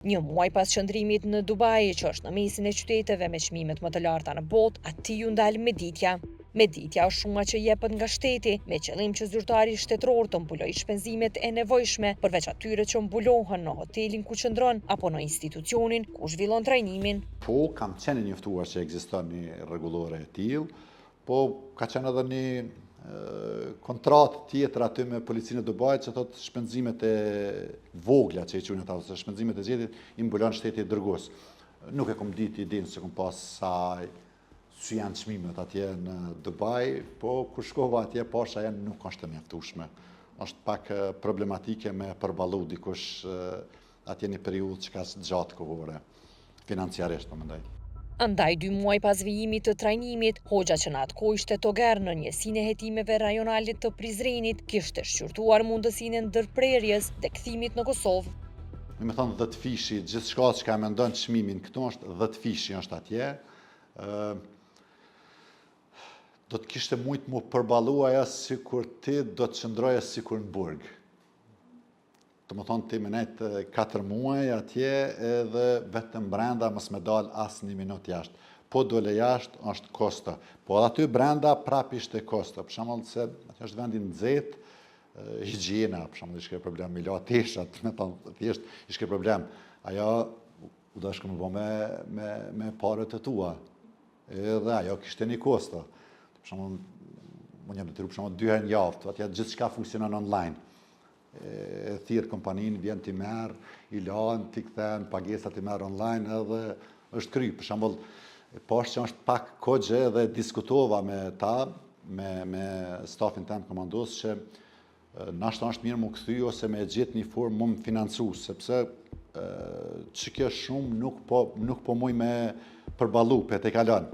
Një muaj pas qëndrimit në Dubai, që është në mesin e qyteteve me çmimet më të larta në botë, aty u ndal Meditja. Meditja është shuma që jepet nga shteti, me qëllim që zyrtari shtetëror të mbulojë shpenzimet e nevojshme, përveç atyre që mbulohen në hotelin ku qëndron apo në institucionin ku zhvillon trajnimin. Po, kam qenë njoftuar që ekziston një rregullore e tillë, po ka qenë edhe një kontratë tjetër aty me policinë e Dubait që thotë shpenzimet e vogla që i quajnë ata ose shpenzimet e zgjedhjet i mbulon shteti dërgues. Nuk e kam ditë idenë se kam pas sa si janë çmimet atje në Dubai, po kur shkova atje pasha janë nuk është e mjaftueshme. Është pak problematike me përballu dikush atje një periudhë që ka gjatë kohore, financiarisht po mendoj. Andaj 2 muaj pas vijimit të trajnimit, hoxha që në atë kohë ishte togar në njësinë e hetimeve rajonalit të Prizrenit, kishte shqyrtuar mundësinë e ndërprerjes dhe kthimit në Kosovë. Me thonë 10 fishi, gjithçka që ka mendon çmimin këtu është 10 fishi është atje. Do të kishte mujt mu përballu ajo sikur ti do të qëndroje sikur në burg. Të më thonë ti me nejtë 4 muaj atje edhe vetëm brenda mos me dal as 1 minutë jashtë. Po dole jashtë është kosto. Po aty brenda prap ishte kosto. Për shembull se aty është vendi nxehtë, higjiena, për shembull ishte problem me la teshat, me thonë thjesht ishte problem. Ajo u dashkë më bë me parët e tua. Edhe ajo kishte një kosto. Për shembull unë jam detyruar për shembull 2 herë në javë, atje gjithçka funksionon online. E thirr kompaninë, vjen ti merr, i lan, ti kthen pagesat i merr online edhe është kry. Për shembull, poshtë që është pak kohë dhe diskutova me ta, me stafin tim komandos që nashta është mirë më kthy ose me gjetë një formë më financu, sepse që kjo shumë nuk po muj me përballu, pe te kalon.